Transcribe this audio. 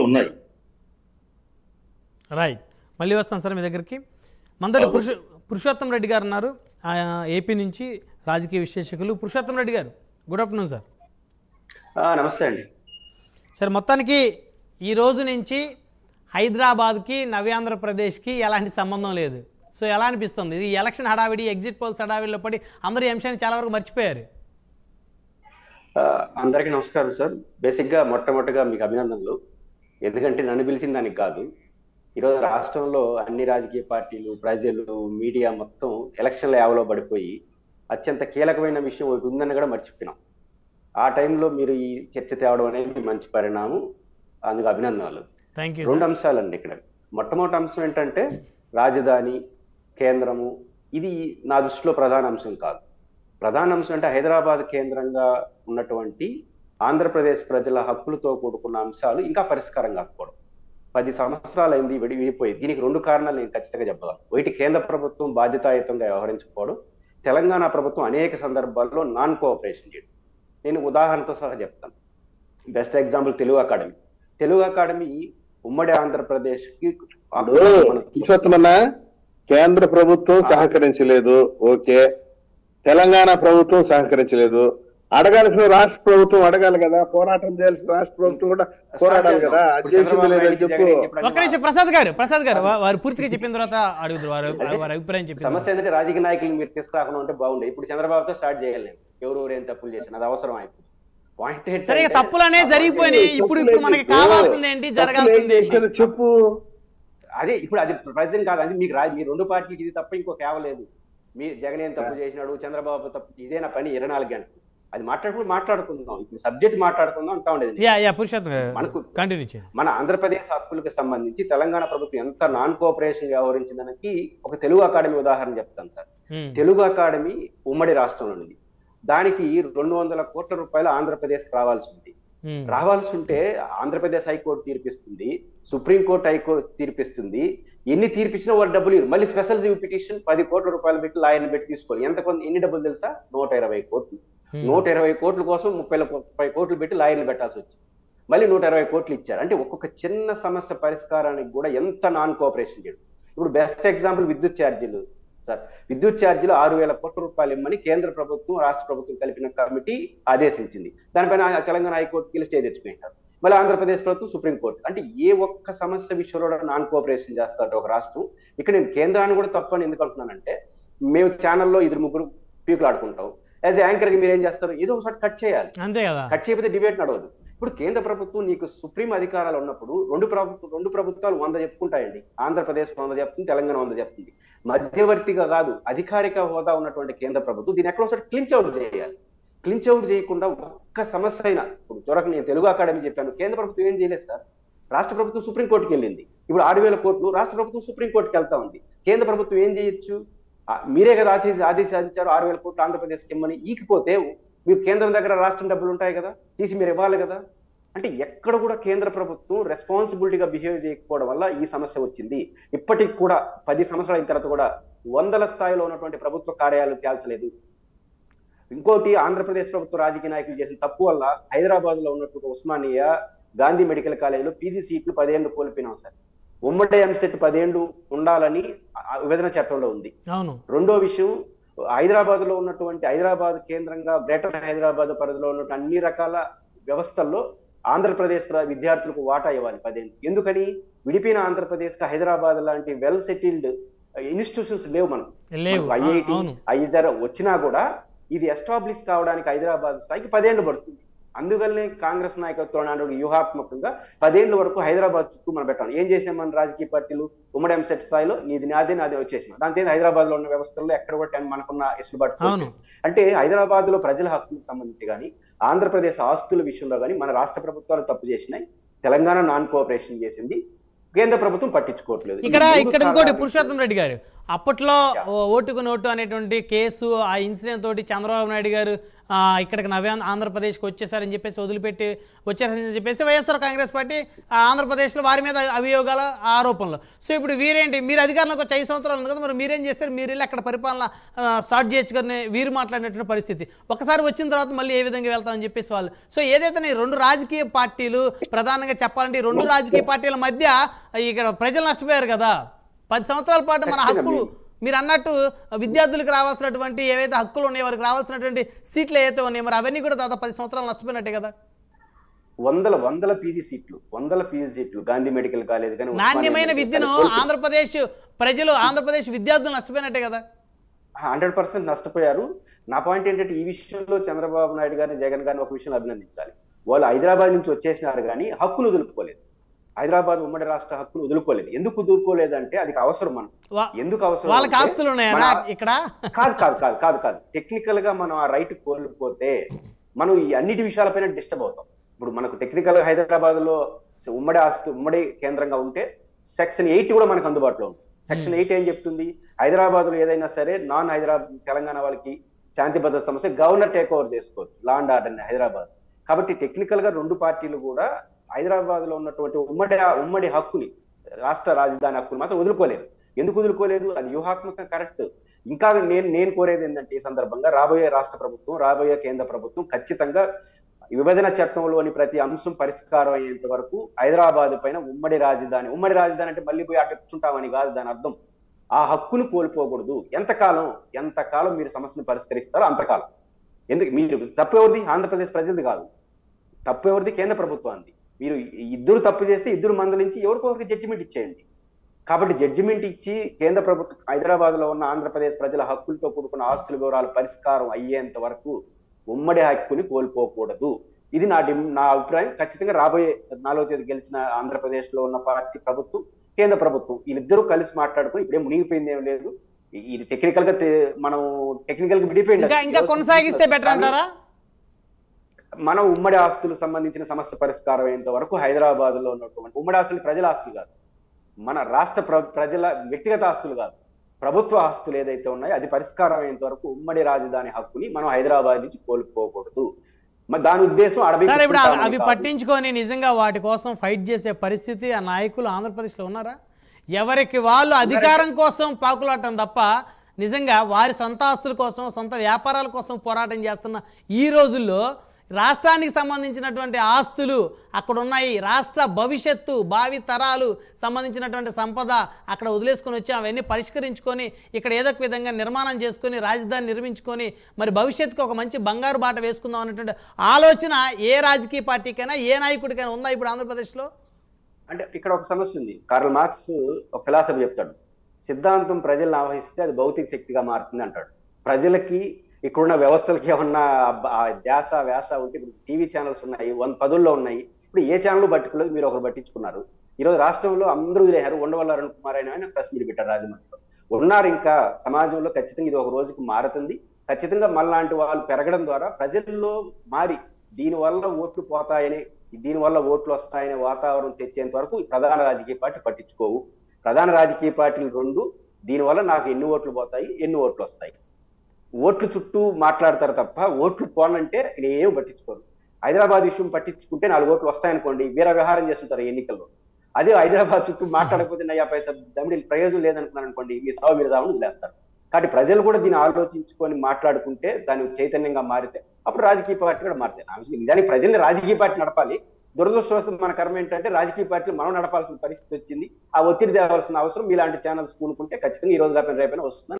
ఉన్నాయి. రైట్, మళ్ళీ వస్తాను సార్ మీ దగ్గరికి. మందడి పురుషోత్తం రెడ్డి గారు ఉన్నారు, ఏపీ నుంచి రాజకీయ విశ్లేషకులు. పురుషోత్తం రెడ్డి గారు, గుడ్ ఆఫ్టర్నూన్ సార్. నమస్తే అండి సార్. మొత్తానికి ఈ రోజు నుంచి హైదరాబాద్కి నవ్యాంధ్రప్రదేశ్కి ఎలాంటి సంబంధం లేదు. సో ఎలా అనిపిస్తుంది ఇది ఎలక్షన్ హడావిడి, ఎగ్జిట్ పోల్స్ హడావిడిలో పడి అందరూ ఈ అంశాన్ని చాలా వరకు మర్చిపోయారు. అందరికీ నమస్కారం సార్. బేసిక్గా మొట్టమొదటిగా మీకు అభినందనలు. ఎందుకంటే నన్ను పిలిచిన దానికి కాదు, ఈరోజు రాష్ట్రంలో అన్ని రాజకీయ పార్టీలు, ప్రజలు, మీడియా మొత్తం ఎలక్షన్ల యావలో పడిపోయి అత్యంత కీలకమైన విషయం ఒకటి ఉందని కూడా మర్చిపోయినాం. ఆ టైంలో మీరు ఈ చర్చ తేవడం అనేది మంచి పరిణామం, అందుకు అభినందనలు. Thank you. 2 అంశాలండి ఇక్కడ. మొట్టమొదటి అంశం ఏంటంటే రాజధాని కేంద్రము. ఇది నా దృష్టిలో ప్రధాన అంశం కాదు. ప్రధాన అంశం అంటే హైదరాబాద్ కేంద్రంగా ఉన్నటువంటి ఆంధ్రప్రదేశ్ ప్రజల హక్కులతో కూడుకున్న అంశాలు ఇంకా పరిష్కారం కాకపోవడం. 10 సంవత్సరాలైంది విడిపోయి. దీనికి 2 కారణాలు నేను ఖచ్చితంగా చెప్పగలను. ఒకటి, కేంద్ర ప్రభుత్వం బాధ్యతాయుతంగా వ్యవహరించకపోవడం. తెలంగాణ ప్రభుత్వం అనేక సందర్భాల్లో నాన్ కోఆపరేషన్ చేయడం. నేను ఉదాహరణతో సహా చెప్తాను. Best example Telugu academy. Telugu academy ఉమ్మడి ఆంధ్రప్రదేశ్ కి కేంద్ర ప్రభుత్వం సహకరించలేదు, ఓకే. తెలంగాణ ప్రభుత్వం సహకరించలేదు. అడగాల్సిన రాష్ట్ర ప్రభుత్వం అడగాలి కదా, పోరాటం చేయాల్సిన రాష్ట్ర ప్రభుత్వం కూడా పోరాడాలి కదా. చేసింది లేదని చెప్పు. ఒక్క నిమిషం ప్రసాద్ గారు వారు పూర్తిగా చెప్పిన తర్వాత అడుగుతారు వారి అభిప్రాయం చెప్పి. సమస్య ఏంటంటే రాజకీయ నాయకులు మీరు తీసుకురాకుండా ఉంటే బాగుండే. ఇప్పుడు చంద్రబాబుతో స్టార్ట్ చేయాలి. ఎవరు ఏం తప్పులు చేసిన అది అవసరం అయిపోయింది. పాయింట్ సరే, తప్పులు అనేది జరిగిపోయినాయి. ఇప్పుడు మనకి కావాల్సింది ఏంటి, జరగాల్సింది చెప్పు. అదే ఇప్పుడు అది ప్రజెంట్ కాదు. అది మీకు మీ 2 పార్టీలకి ఇది తప్ప ఇంకో కేవలేదు. మీ జగన్ ఏం తప్పు చేసినాడు, చంద్రబాబు తప్పు, ఇదేనా పని 24 గంటలు. అది మాట్లాడుకుందాం. ఇప్పుడు సబ్జెక్ట్ మాట్లాడుకుందాం అంటా ఉండేది. మన ఆంధ్రప్రదేశ్ హక్కులకు సంబంధించి తెలంగాణ ప్రభుత్వం ఎంత నాన్ కోఆపరేషన్ వ్యవహరించిందనకి ఒక తెలుగు అకాడమీ ఉదాహరణ చెప్తాను సార్. తెలుగు అకాడమీ ఉమ్మడి రాష్ట్రంలో ఉంది. దానికి 200 కోట్ల రూపాయలు ఆంధ్రప్రదేశ్ రావాల్సి ఉంటే ఆంధ్రప్రదేశ్ హైకోర్టు తీర్పిస్తుంది, సుప్రీంకోర్టు హైకోర్టు తీర్పిస్తుంది. ఎన్ని తీర్పిచ్చినా వాళ్ళు డబ్బులు ఇవ్వరు. మళ్ళీ స్పెషల్ రివ్యూ పిటిషన్ 10 కోట్ల రూపాయలు పెట్టి లాయర్ని పెట్టి తీసుకోవాలి. ఎన్ని డబ్బులు తెలుసా? 120 కోట్లు. 120 కోట్ల కోసం 30 కోట్లు పెట్టి లాయర్లు పెట్టాల్సి వచ్చింది. మళ్ళీ 120 కోట్లు ఇచ్చారు. అంటే ఒక్కొక్క చిన్న సమస్య పరిష్కారానికి కూడా ఎంత నాన్ కోఆపరేషన్ చేయడం. ఇప్పుడు బెస్ట్ ఎగ్జాంపుల్ విద్యుత్ ఛార్జీలు సార్. విద్యుత్ ఛార్జీలు 6,000 కోట్ల రూపాయలు ఇమ్మని కేంద్ర ప్రభుత్వం, రాష్ట్ర ప్రభుత్వం కలిపిన కమిటీ ఆదేశించింది. దానిపైన తెలంగాణ హైకోర్టుకి స్టే తెచ్చుకుంటారు. మళ్ళీ ఆంధ్రప్రదేశ్ ప్రభుత్వం సుప్రీంకోర్టు. అంటే ఏ ఒక్క సమస్య విషయంలో నాన్ కోఆపరేషన్ చేస్తారట ఒక రాష్ట్రం. ఇక్కడ నేను కేంద్రాన్ని కూడా తప్పని ఎందుకు అంటున్నానంటే, మేము ఛానల్లో 2-3 పీకులు ఆడుకుంటాం. యాజ్ యాంకర్ గా మీరు ఏం చేస్తారు, ఏదో ఒకసారి కట్ చేయాలి. అంతే కదా. కట్ చేయకపోతే డిబేట్ నడవదు. ఇప్పుడు కేంద్ర ప్రభుత్వం నీకు సుప్రీం అధికారాలు ఉన్నప్పుడు రెండు ప్రభుత్వాలు 100 చెప్పుకుంటాయండి. ఆంధ్రప్రదేశ్ 100 చెప్తుంది, తెలంగాణ 100 చెప్తుంది. మధ్యవర్తిగా కాదు, అధికారిక హోదా ఉన్నటువంటి కేంద్ర ప్రభుత్వం దీన్ని ఎక్కడో ఒకసారి క్లించ్ అవుట్ చేయాలి. క్లించ్ అవుట్ చేయకుండా ఒక్క సమస్య అయినా, ఇప్పుడు చివరకు నేను తెలుగు అకాడమీ చెప్పాను, కేంద్ర ప్రభుత్వం ఏం చేయలేదు సార్. రాష్ట్ర ప్రభుత్వం సుప్రీంకోర్టుకి వెళ్ళింది. ఇప్పుడు 6,000 కోట్లు రాష్ట్ర ప్రభుత్వం సుప్రీంకోర్టుకి వెళ్తా ఉంది. కేంద్ర ప్రభుత్వం ఏం చేయొచ్చు? మీరే కదా ఆదేశించారు 6,000 కోట్లు ఆంధ్రప్రదేశ్కి ఇమ్మని. ఈకపోతే మీకు కేంద్రం దగ్గర రాష్ట్రం డబ్బులు ఉంటాయి కదా, తీసి మీరు ఇవ్వాలి కదా. అంటే ఎక్కడ కూడా కేంద్ర ప్రభుత్వం రెస్పాన్సిబిలిటీగా బిహేవ్ చేయకపోవడం వల్ల ఈ సమస్య వచ్చింది. ఇప్పటికి కూడా 10 సంవత్సరాల అయిన తర్వాత కూడా 100ల స్థాయిలో ఉన్నటువంటి ప్రభుత్వ కార్యాలయాలు తేల్చలేదు. ఇంకోటి, ఆంధ్రప్రదేశ్ ప్రభుత్వ రాజకీయ నాయకులు చేసిన తప్పు వల్ల హైదరాబాద్ లో ఉన్నటువంటి ఉస్మానియా, గాంధీ మెడికల్ కాలేజీలో పీజీ సీట్లు 10 ఏళ్ళు కోల్పోయినాం సార్. ఉమ్మడి ఎంసెట్ 10 ఏళ్ళు ఉండాలని విభజన చట్టంలో ఉంది. రెండో విషయం, హైదరాబాద్ లో ఉన్నటువంటి హైదరాబాద్ కేంద్రంగా గ్రేటర్ హైదరాబాద్ పరిధిలో ఉన్నటువంటి అన్ని రకాల వ్యవస్థల్లో ఆంధ్రప్రదేశ్ విద్యార్థులకు వాటా ఇవ్వాలి 10 ఏళ్ళు. ఎందుకని? విడిపోయిన ఆంధ్రప్రదేశ్ కి హైదరాబాద్ లాంటి వెల్ సెటిల్డ్ ఇన్స్టిట్యూషన్స్ లేవు. మనం ఐఐటి, ఐజర్ వచ్చినా కూడా ఇది ఎస్టాబ్లిష్ కావడానికి హైదరాబాద్ స్థాయికి 10 ఏళ్ళు పడుతుంది. అందువల్లనే కాంగ్రెస్ నాయకత్వం వ్యూహాత్మకంగా 10 ఏళ్ళ వరకు హైదరాబాద్ చుట్టూ మనం పెట్టాం. ఏం చేసినాం మన రాజకీయ పార్టీలు? ఉమ్మడి ఎంసెట్ స్థాయిలో నీది నాదే వచ్చేసినాం. దాంతో హైదరాబాద్ లో ఉన్న వ్యవస్థల్లో ఎక్కడ కూడా మనకున్న ఎసులుబాటు. అంటే హైదరాబాద్ లో ప్రజల హక్కులకు సంబంధించి కానీ, ఆంధ్రప్రదేశ్ ఆస్తుల విషయంలో కానీ మన రాష్ట్ర ప్రభుత్వాలు తప్పు చేసినాయి. తెలంగాణ నాన్ కోఆపరేషన్ చేసింది, కేంద్ర ప్రభుత్వం పట్టించుకోవట్లేదు. ఇక్కడ ఇంకోటి పురుషోత్తం రెడ్డి గారు, అప్పట్లో ఓటుకు నోటు అనేటువంటి కేసు ఆ ఇన్సిడెంట్ తోటి చంద్రబాబు నాయుడు గారు ఇక్కడికి ఆంధ్రప్రదేశ్కి వచ్చేసారని చెప్పేసి వదిలిపెట్టి వచ్చేసారని చెప్పేసి వైఎస్ఆర్ కాంగ్రెస్ పార్టీ ఆంధ్రప్రదేశ్లో వారి మీద అభియోగాల ఆరోపణలు. సో ఇప్పుడు వీరేంటి, మీరు అధికారంలోకి వచ్చి 5 సంవత్సరాలు ఉంది కదా, మరి మీరేం చేస్తారు, మీరు వెళ్ళి అక్కడ పరిపాలన స్టార్ట్ చేయొచ్చు కదా వీరు మాట్లాడినటువంటి పరిస్థితి. ఒకసారి వచ్చిన తర్వాత మళ్ళీ ఏ విధంగా వెళ్తామని చెప్పేసి వాళ్ళు. సో ఏదైతే ఈ 2 రాజకీయ పార్టీలు ప్రధానంగా చెప్పాలంటే 2 రాజకీయ పార్టీల మధ్య ఇక్కడ ప్రజలు నష్టపోయారు కదా. 10 సంవత్సరాల పాటు మన హక్కులు మీరు అన్నట్టు విద్యార్థులకు రావాల్సినటువంటి ఏవైతే హక్కులు ఉన్నాయో వారికి రావాల్సినటువంటి సీట్లు ఏవైతే ఉన్నాయో మరి అవన్నీ కూడా దాదాపు 10 సంవత్సరాలు నష్టపోయినట్టే కదా. వందల పీజీ సీట్లు గాంధీ మెడికల్ కాలేజ్ కానీ నాణ్యమైన విద్యను ఆంధ్రప్రదేశ్ ప్రజలు ఆంధ్రప్రదేశ్ విద్యార్థులు నష్టపోయినట్టే కదా. 100% నష్టపోయారు. నా పాయింట్ ఏంటంటే ఈ విషయంలో చంద్రబాబు నాయుడు గారిని జగన్ గారిని ఒక విషయంలో అభినందించాలి. వాళ్ళు హైదరాబాద్ నుంచి వచ్చేసినారు కానీ హక్కును వదులుకోలేదు. హైదరాబాద్ ఉమ్మడి రాష్ట్ర హక్కును వదులుకోలేదు. ఎందుకు వదులుకోలేదంటే అది అవసరం. మనం ఎందుకు అవసరం, వాళ్ళకి ఆస్తులు ఉన్నాయా ఇక్కడ? కాదు టెక్నికల్ గా మనం ఆ రైట్ కోల్పోతే మనం ఈ అన్నిటి విషయాలపైన డిస్టర్బ్ అవుతాం. ఇప్పుడు మనకు టెక్నికల్ గా హైదరాబాద్ లో ఉమ్మడి కేంద్రంగా ఉంటే సెక్షన్ 8 కూడా మనకు అందుబాటులో ఉంది. సెక్షన్ 8 ఏం చెప్తుంది, హైదరాబాద్ లో ఏదైనా సరే నాన్ హైదరాబాద్ తెలంగాణ వాళ్ళకి శాంతి భద్రత సమస్య గవర్నర్ టేక్ ఓవర్ చేసుకోవచ్చు, లా అండ్ ఆర్డర్ హైదరాబాద్. కాబట్టి టెక్నికల్ గా 2 పార్టీలు కూడా హైదరాబాద్ లో ఉన్నటువంటి ఉమ్మడి హక్కుని, రాష్ట్ర రాజధాని హక్కుని మాత్రం వదులుకోలేదు. ఎందుకు వదులుకోలేదు, అది వ్యూహాత్మక కరెక్ట్. ఇంకా నేను కోరేది ఏంటంటే ఈ సందర్భంగా రాబోయే రాష్ట్ర ప్రభుత్వం, రాబోయే కేంద్ర ప్రభుత్వం ఖచ్చితంగా విభజన చట్టంలోని ప్రతి అంశం పరిష్కారం అయ్యేంత వరకు హైదరాబాద్ పైన ఉమ్మడి రాజధాని అంటే మళ్ళీ పోయి అటు కూర్చుంటామని కాదు దాని అర్థం. ఆ హక్కును కోల్పోకూడదు. ఎంతకాలం మీరు సమస్యను పరిష్కరిస్తారో అంతకాలం. ఎందుకు మీరు తప్పు ఎవరిది, ఆంధ్రప్రదేశ్ ప్రజలది కాదు, తప్పు ఎవరిది, కేంద్ర ప్రభుత్వాన్ని. మీరు ఇద్దరు తప్పు చేస్తే ఇద్దరు మందలించి ఎవరికొకరికి జడ్జిమెంట్ ఇచ్చేయండి. కాబట్టి జడ్జిమెంట్ ఇచ్చి కేంద్ర ప్రభుత్వం హైదరాబాద్ లో ఉన్న ఆంధ్రప్రదేశ్ ప్రజల హక్కులతో కూడుకున్న ఆస్తుల వివరాలు పరిష్కారం అయ్యేంత వరకు ఉమ్మడి హక్కుని కోల్పోకూడదు. ఇది నా అభిప్రాయం. ఖచ్చితంగా రాబోయే 4వ తేదీ గెలిచిన ఆంధ్రప్రదేశ్ లో ఉన్న పార్టీ ప్రభుత్వం, కేంద్ర ప్రభుత్వం వీళ్ళిద్దరూ కలిసి మాట్లాడుకుని ఇప్పుడే మునిగిపోయింది ఏం లేదు. ఇది టెక్నికల్ గా మనం టెక్నికల్ గా విడిపోయింది. ఇంకా కొనసాగిస్తే బెటర్ అంటారా? మనం ఉమ్మడి ఆస్తులకు సంబంధించిన సమస్య పరిష్కారం అయ్యేంత వరకు హైదరాబాద్ లో ఉన్నటువంటి ఉమ్మడి ఆస్తులు ప్రజల ఆస్తులు కాదు, మన రాష్ట్ర ప్రజల వ్యక్తిగత ఆస్తులు కాదు, ప్రభుత్వ ఆస్తులు ఏదైతే ఉన్నాయో అది పరిష్కారం అయ్యేంత వరకు ఉమ్మడి రాజధాని హక్కుని మనం హైదరాబాద్ నుంచి కోల్పోకూడదు. దాని ఉద్దేశం అవి పట్టించుకొని నిజంగా వాటి కోసం ఫైట్ చేసే పరిస్థితి ఆ నాయకులు ఆంధ్రప్రదేశ్ లో ఉన్నారా? ఎవరికి వాళ్ళు అధికారం కోసం పాకులాటం తప్ప నిజంగా వారి సొంత ఆస్తుల కోసం, సొంత వ్యాపారాల కోసం పోరాటం చేస్తున్న ఈ రోజుల్లో రాష్ట్రానికి సంబంధించినటువంటి ఆస్తులు అక్కడ ఉన్నాయి, రాష్ట్ర భవిష్యత్తు భావి తరాలు సంబంధించినటువంటి సంపద అక్కడ వదిలేసుకొని వచ్చి అవన్నీ పరిష్కరించుకొని ఇక్కడ ఏదో ఒక విధంగా నిర్మాణం చేసుకొని రాజధాని నిర్మించుకొని మరి భవిష్యత్తుకు ఒక మంచి బంగారు బాట వేసుకుందాం అనేటువంటి ఆలోచన ఏ రాజకీయ పార్టీకైనా ఏ నాయకుడికైనా ఉందా ఇప్పుడు ఆంధ్రప్రదేశ్లో? అంటే ఇక్కడ ఒక సమస్య ఉంది. కార్ల్ మార్క్స్ ఒక ఫిలాసఫీ చెప్తాడు, సిద్ధాంతం ప్రజలను ఆవహిస్తే అది భౌతిక శక్తిగా మారుతుంది అంటాడు. ప్రజలకి ఇక్కడున్న వ్యవస్థలకి ఏమన్నా వ్యాస ఉంటే ఇప్పుడు టీవీ ఛానల్స్ ఉన్నాయి, 10లో ఉన్నాయి. ఇప్పుడు ఏ ఛానల్ పట్టుకోలేదు, మీరు ఒకరు పట్టించుకున్నారు. ఈరోజు రాష్ట్రంలో అందరూ వదిలేశారు. ఉండవల్ల అరుణ్ కుమార్ ఆయన ప్రెస్ మీట్ పెట్టారు రాజమండ్రిలో. ఉన్నారు. ఇంకా సమాజంలో ఖచ్చితంగా ఇది ఒక రోజుకు మారుతుంది. ఖచ్చితంగా మనలాంటి వాళ్ళు పెరగడం ద్వారా ప్రజల్లో మారి దీనివల్ల ఓట్లు పోతాయని, దీనివల్ల ఓట్లు వస్తాయనే వాతావరణం తెచ్చేంత వరకు ప్రధాన రాజకీయ పార్టీ పట్టించుకోవు. ప్రధాన రాజకీయ పార్టీలు 2 దీనివల్ల నాకు ఎన్ని ఓట్లు పోతాయి, ఎన్ని ఓట్లు వస్తాయి, ఓట్లు చుట్టూ మాట్లాడతారు తప్ప ఓట్లు పోనంటే ఏం పట్టించుకోరు. హైదరాబాద్ విషయం పట్టించుకుంటే 4 ఓట్లు వస్తాయనుకోండి, వీర వ్యవహారం చేస్తుంటారు ఎన్నికల్లో. అదే హైదరాబాద్ చుట్టూ మాట్లాడకపోతే నయ్యా పైసా దమ్మిడి ప్రయోజనం లేదనుకున్నారు అనుకోండి, మీ మీరు సాగును వదిలేస్తారు. కాబట్టి ప్రజలు కూడా దీన్ని ఆలోచించుకొని మాట్లాడుకుంటే దాని చైతన్యంగా మారితే అప్పుడు రాజకీయ పార్టీ కూడా మారుతాయి. నిజానికి ప్రజల్ని రాజకీయ పార్టీ నడపాలి. దురదృష్టవశాత్తు మన కర్మ ఏంటంటే రాజకీయ పార్టీలు మనం నడపాల్సిన పరిస్థితి వచ్చింది. ఆ ఒత్తిడి తేవాల్సిన అవసరం మీలాంటి ఛానల్స్ కూనుకుంటే ఖచ్చితంగా ఈ రోజు రేపైనా వస్తుంది.